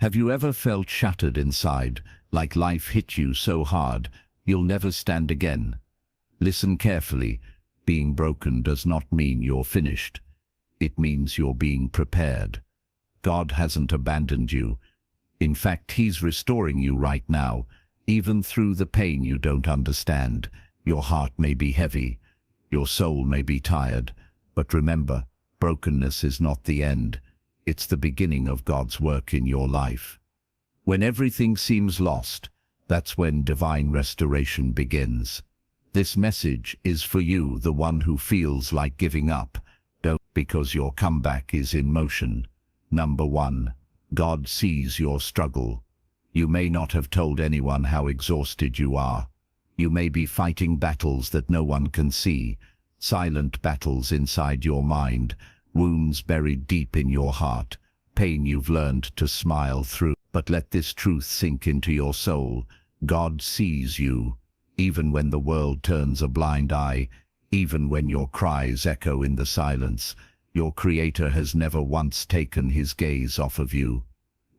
Have you ever felt shattered inside, like life hit you so hard, you'll never stand again? Listen carefully. Being broken does not mean you're finished. It means you're being prepared. God hasn't abandoned you. In fact, He's restoring you right now, even through the pain you don't understand. Your heart may be heavy, your soul may be tired, but remember, brokenness is not the end. It's the beginning of God's work in your life. When everything seems lost, that's when divine restoration begins. This message is for you, the one who feels like giving up. Don't, because your comeback is in motion. Number 1. God sees your struggle. You may not have told anyone how exhausted you are. You may be fighting battles that no one can see, silent battles inside your mind, wounds buried deep in your heart, pain you've learned to smile through. But let this truth sink into your soul. God sees you, even when the world turns a blind eye, even when your cries echo in the silence. Your Creator has never once taken His gaze off of you.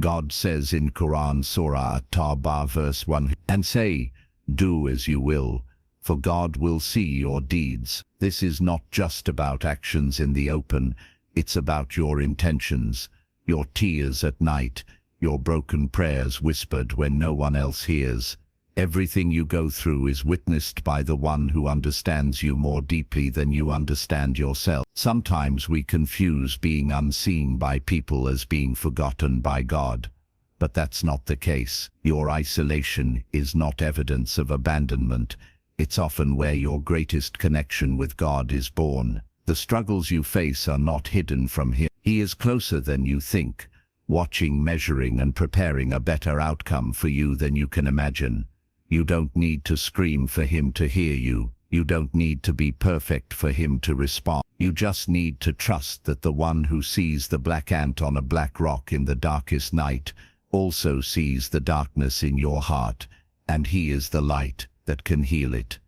God says in Quran Surah Al-Baqarah verse 1, and say, do as you will, for God will see your deeds. This is not just about actions in the open, it's about your intentions, your tears at night, your broken prayers whispered when no one else hears. Everything you go through is witnessed by the one who understands you more deeply than you understand yourself. Sometimes we confuse being unseen by people as being forgotten by God. But that's not the case. Your isolation is not evidence of abandonment. It's often where your greatest connection with God is born. The struggles you face are not hidden from Him. He is closer than you think, watching, measuring, and preparing a better outcome for you than you can imagine. You don't need to scream for Him to hear you. You don't need to be perfect for Him to respond. You just need to trust that the one who sees the black ant on a black rock in the darkest night also sees the darkness in your heart, and He is the light that can heal it.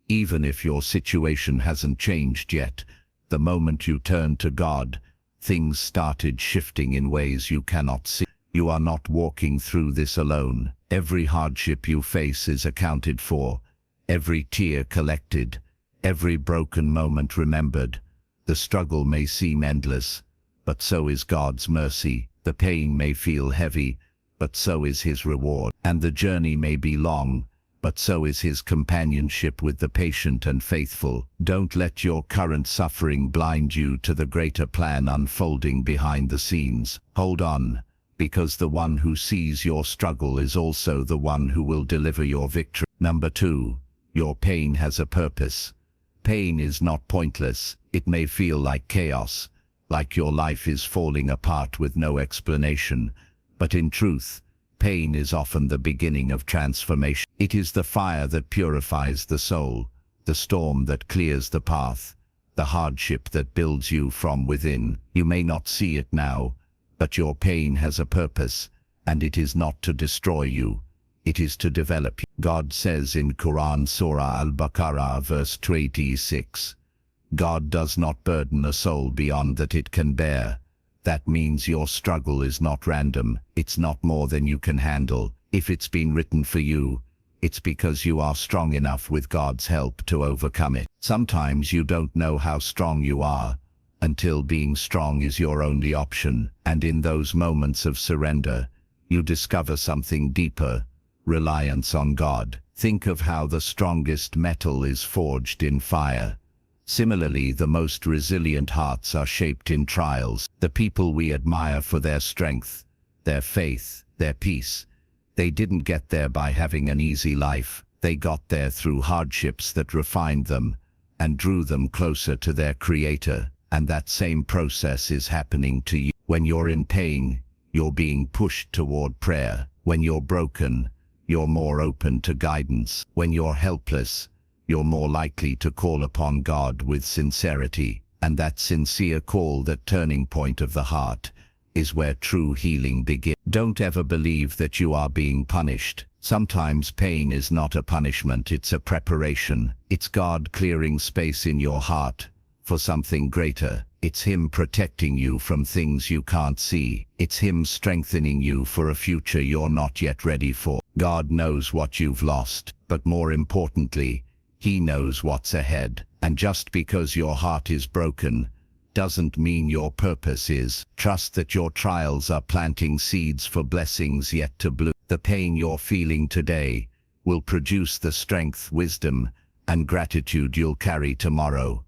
Even if your situation hasn't changed yet, the moment you turned to God, things started shifting in ways you cannot see. You are not walking through this alone. Every hardship you face is accounted for, every tear collected, every broken moment remembered. The struggle may seem endless, but so is God's mercy. The pain may feel heavy, but so is His reward. And the journey may be long, but so is His companionship with the patient and faithful. Don't let your current suffering blind you to the greater plan unfolding behind the scenes. Hold on, because the one who sees your struggle is also the one who will deliver your victory. Number 2, your pain has a purpose. Pain is not pointless. It may feel like chaos, like your life is falling apart with no explanation, but in truth, pain is often the beginning of transformation. It is the fire that purifies the soul, the storm that clears the path, the hardship that builds you from within. You may not see it now, but your pain has a purpose, and it is not to destroy you. It is to develop you. God says in Quran Surah Al-Baqarah verse 26, God does not burden a soul beyond that it can bear. That means your struggle is not random. It's not more than you can handle. If it's been written for you, it's because you are strong enough with God's help to overcome it. Sometimes you don't know how strong you are until being strong is your only option, and in those moments of surrender, you discover something deeper, reliance on God. Think of how the strongest metal is forged in fire. Similarly, the most resilient hearts are shaped in trials. The people we admire for their strength, their faith, their peace, they didn't get there by having an easy life. They got there through hardships that refined them and drew them closer to their Creator. And that same process is happening to you. When you're in pain, you're being pushed toward prayer. When you're broken, you're more open to guidance. When you're helpless, you're more likely to call upon God with sincerity. And that sincere call, that turning point of the heart, is where true healing begins. Don't ever believe that you are being punished. Sometimes pain is not a punishment, it's a preparation. It's God clearing space in your heart for something greater. It's Him protecting you from things you can't see. It's Him strengthening you for a future you're not yet ready for. God knows what you've lost, but more importantly, He knows what's ahead. And just because your heart is broken doesn't mean your purpose is. Trust that your trials are planting seeds for blessings yet to bloom. The pain you're feeling today will produce the strength, wisdom, and gratitude you'll carry tomorrow.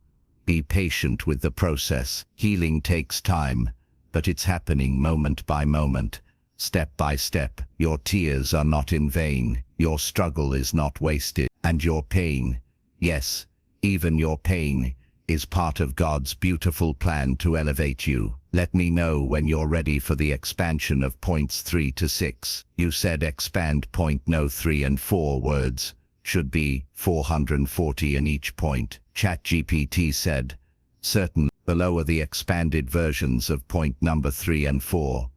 Be patient with the process. Healing takes time, but it's happening moment by moment, step by step. Your tears are not in vain. Your struggle is not wasted. And your pain, yes, even your pain, is part of God's beautiful plan to elevate you. Let me know when you're ready for the expansion of points 3 to 6. You said expand point. No, 3 and 4 words. Should be 440 in each point. ChatGPT said, certainly. Below are the expanded versions of point number 3 and 4,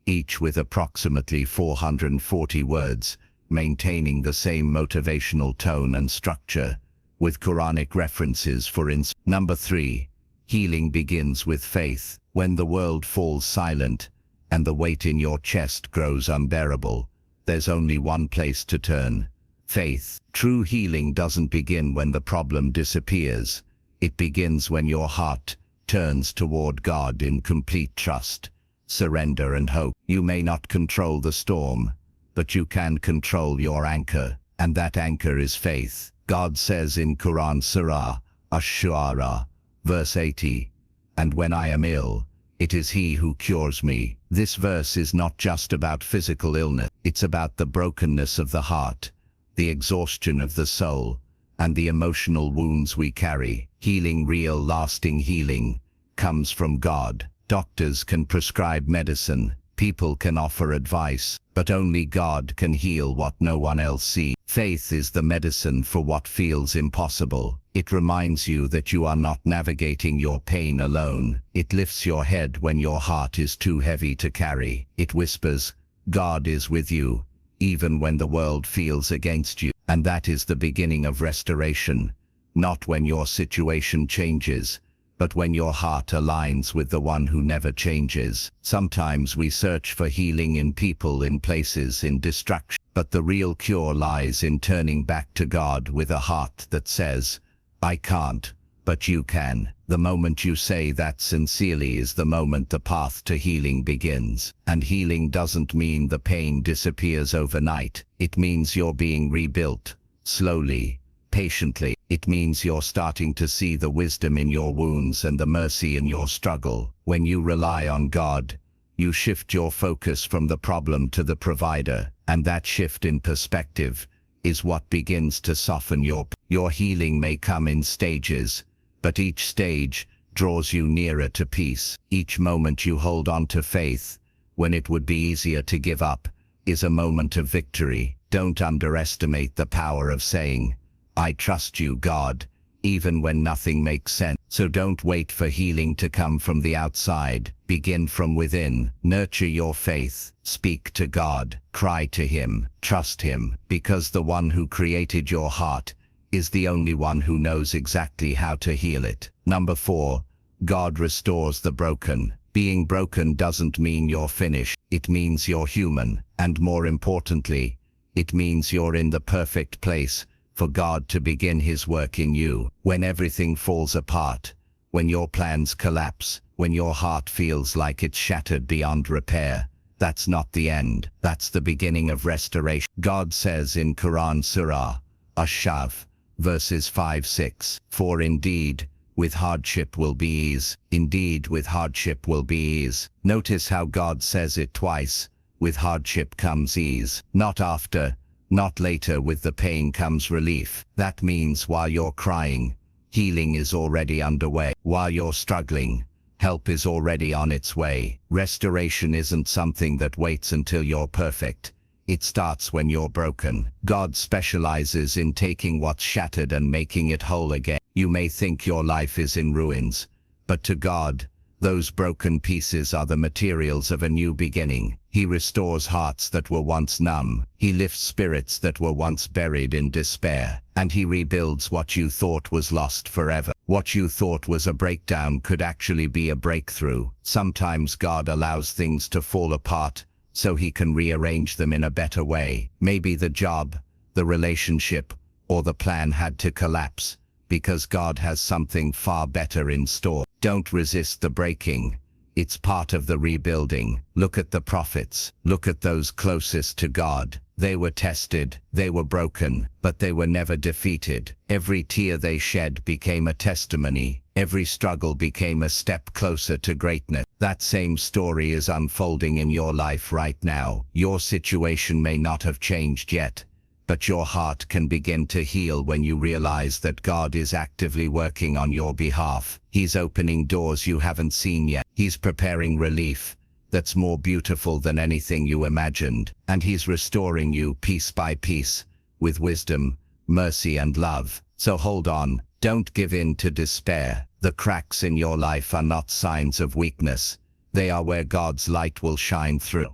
each with approximately 440 words, maintaining the same motivational tone and structure, with Quranic references for instance. Number 3, healing begins with faith. When the world falls silent and the weight in your chest grows unbearable, there's only one place to turn: faith. True healing doesn't begin when the problem disappears. It begins when your heart turns toward God in complete trust, surrender, and hope. You may not control the storm, but you can control your anchor, and that anchor is faith. God says in Quran Surah Al-Baqarah, verse 80, "And when I am ill, it is He who cures me." This verse is not just about physical illness. It's about the brokenness of the heart, the exhaustion of the soul, and the emotional wounds we carry. Healing, real lasting healing, comes from God. Doctors can prescribe medicine, people can offer advice, but only God can heal what no one else sees. Faith is the medicine for what feels impossible. It reminds you that you are not navigating your pain alone. It lifts your head when your heart is too heavy to carry. It whispers, God is with you, even when the world feels against you. And that is the beginning of restoration, not when your situation changes, but when your heart aligns with the one who never changes. Sometimes we search for healing in people, in places, in distraction, but the real cure lies in turning back to God with a heart that says, I can't, but you can. The moment you say that sincerely is the moment the path to healing begins. And healing doesn't mean the pain disappears overnight. It means you're being rebuilt, slowly, patiently. It means you're starting to see the wisdom in your wounds and the mercy in your struggle. When you rely on God, you shift your focus from the problem to the provider, and that shift in perspective is what begins to soften your healing. May come in stages, but each stage draws you nearer to peace. Each moment you hold on to faith, when it would be easier to give up, is a moment of victory. Don't underestimate the power of saying, I trust you, God, even when nothing makes sense. So don't wait for healing to come from the outside. Begin from within. Nurture your faith. Speak to God. Cry to Him. Trust Him, because the one who created your heart is the only one who knows exactly how to heal it. Number 4, God restores the broken. Being broken doesn't mean you're finished. It means you're human. And more importantly, it means you're in the perfect place for God to begin His work in you. When everything falls apart, when your plans collapse, when your heart feels like it's shattered beyond repair, that's not the end. That's the beginning of restoration. God says in Quran Surah Al-Baqarah, verses 5-6, "For indeed, with hardship will be ease. Indeed, with hardship will be ease." Notice how God says it twice. With hardship comes ease. Not after, not later. With the pain comes relief. That means while you're crying, healing is already underway. While you're struggling, help is already on its way. Restoration isn't something that waits until you're perfect. It starts when you're broken. God specializes in taking what's shattered and making it whole again. You may think your life is in ruins, but to God, Those broken pieces are the materials of a new beginning. He restores hearts that were once numb. He lifts spirits that were once buried in despair. And he rebuilds what you thought was lost forever. What you thought was a breakdown could actually be a breakthrough. Sometimes God allows things to fall apart so he can rearrange them in a better way. Maybe the job, the relationship, or the plan had to collapse because God has something far better in store. Don't resist the breaking. It's part of the rebuilding. Look at the prophets. Look at those closest to God. They were tested, they were broken, but they were never defeated. Every tear they shed became a testimony. Every struggle became a step closer to greatness. That same story is unfolding in your life right now. Your situation may not have changed yet, but your heart can begin to heal when you realize that God is actively working on your behalf. He's opening doors you haven't seen yet. He's preparing relief that's more beautiful than anything you imagined. And he's restoring you piece by piece with wisdom, mercy, and love. So hold on. Don't give in to despair. The cracks in your life are not signs of weakness. They are where God's light will shine through.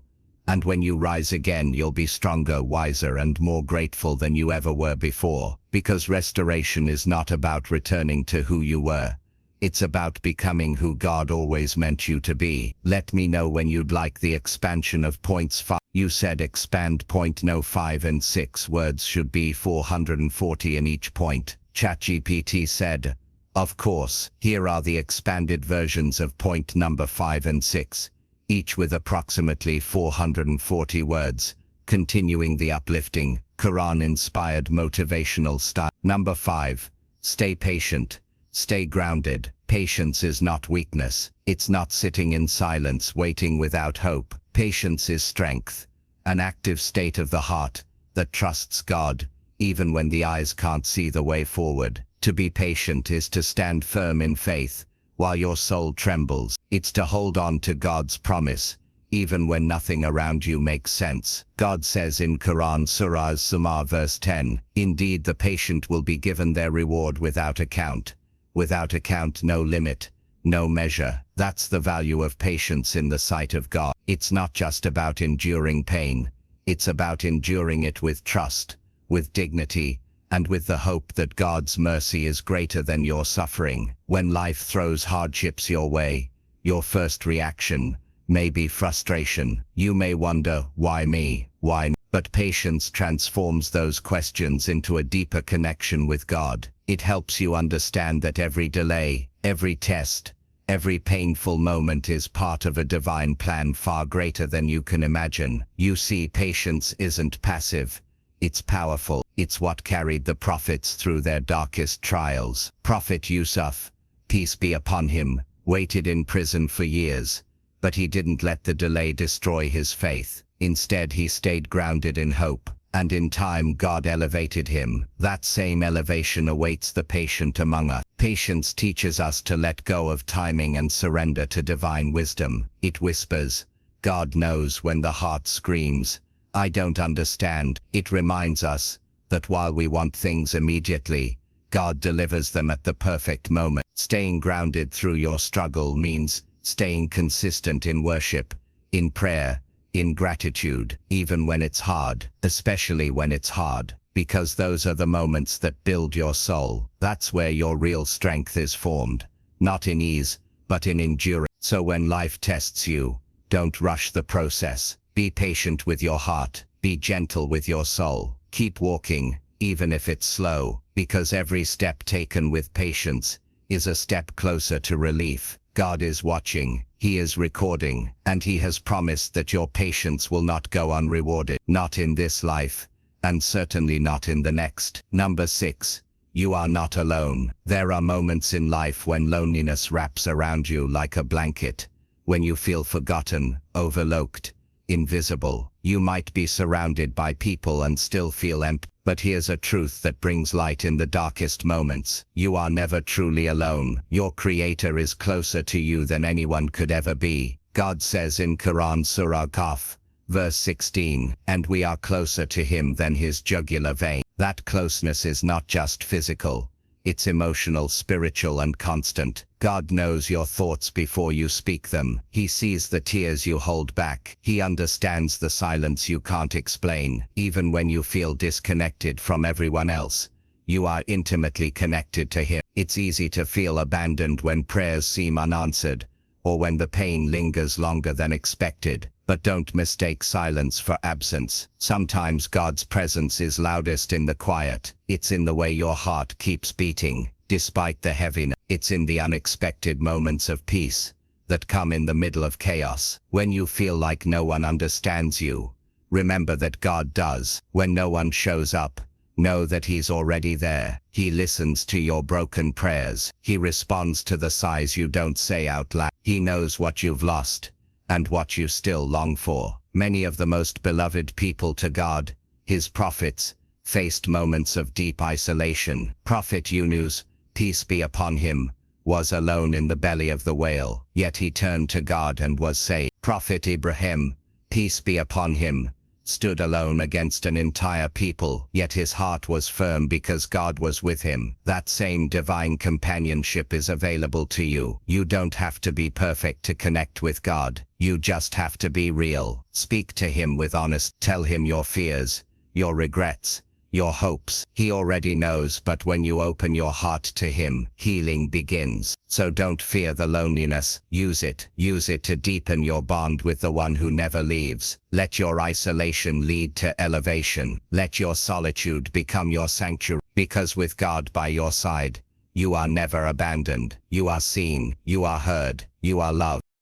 And when you rise again, you'll be stronger, wiser, and more grateful than you ever were before. Because restoration is not about returning to who you were. It's about becoming who God always meant you to be. Let me know when you'd like the expansion of points 5. You said expand point. No, 5 and 6 words should be 440 in each point. ChatGPT said, of course. Here are the expanded versions of point number 5 and 6. Each with approximately 440 words, continuing the uplifting, Quran-inspired motivational style. Number 5. Stay patient. Stay grounded. Patience is not weakness. It's not sitting in silence waiting without hope. Patience is strength, an active state of the heart that trusts God, even when the eyes can't see the way forward. To be patient is to stand firm in faith, while your soul trembles. It's to hold on to God's promise, even when nothing around you makes sense. God says in Quran Surah Al-Baqarah verse 10, indeed the patient will be given their reward without account. Without account, no limit, no measure. That's the value of patience in the sight of God. It's not just about enduring pain. It's about enduring it with trust, with dignity, and with the hope that God's mercy is greater than your suffering. When life throws hardships your way, your first reaction may be frustration. You may wonder, why me? Why me? But patience transforms those questions into a deeper connection with God. It helps you understand that every delay, every test, every painful moment is part of a divine plan far greater than you can imagine. You see, patience isn't passive. It's powerful. It's what carried the prophets through their darkest trials. Prophet Yusuf, peace be upon him, waited in prison for years, but he didn't let the delay destroy his faith. Instead, he stayed grounded in hope, and in time God elevated him. That same elevation awaits the patient among us. Patience teaches us to let go of timing and surrender to divine wisdom. It whispers, God knows, when the heart screams, I don't understand. It reminds us that while we want things immediately, God delivers them at the perfect moment. Staying grounded through your struggle means staying consistent in worship, in prayer, in gratitude, even when it's hard, especially when it's hard, because those are the moments that build your soul. That's where your real strength is formed, not in ease, but in endurance. So when life tests you, don't rush the process. Be patient with your heart, be gentle with your soul. Keep walking, even if it's slow, because every step taken with patience is a step closer to relief. God is watching, He is recording, and He has promised that your patience will not go unrewarded. Not in this life, and certainly not in the next. Number 6. You are not alone. There are moments in life when loneliness wraps around you like a blanket, when you feel forgotten, overlooked, invisible. You might be surrounded by people and still feel empty. But here's a truth that brings light in the darkest moments. You are never truly alone. Your Creator is closer to you than anyone could ever be. God says in Quran Surah Al-Baqarah, verse 16, and we are closer to Him than His jugular vein. That closeness is not just physical. It's emotional, spiritual, and constant. God knows your thoughts before you speak them. He sees the tears you hold back. He understands the silence you can't explain. Even when you feel disconnected from everyone else, you are intimately connected to Him. It's easy to feel abandoned when prayers seem unanswered, or when the pain lingers longer than expected. But don't mistake silence for absence. Sometimes God's presence is loudest in the quiet. It's in the way your heart keeps beating, despite the heaviness. It's in the unexpected moments of peace that come in the middle of chaos. When you feel like no one understands you, remember that God does. When no one shows up, know that He's already there. He listens to your broken prayers. He responds to the sighs you don't say out loud. He knows what you've lost and what you still long for. Many of the most beloved people to God, His prophets, faced moments of deep isolation. Prophet Yunus, peace be upon him, was alone in the belly of the whale, yet he turned to God and was saved. Prophet Ibrahim, peace be upon him, stood alone against an entire people, yet his heart was firm because God was with him. That same divine companionship is available to you. You don't have to be perfect to connect with God. You just have to be real. Speak to Him with honesty. Tell Him your fears, your regrets, your hopes. He already knows, but when you open your heart to Him, healing begins. So don't fear the loneliness. Use it. Use it to deepen your bond with the one who never leaves. Let your isolation lead to elevation. Let your solitude become your sanctuary. Because with God by your side, you are never abandoned. You are seen, you are heard, you are loved.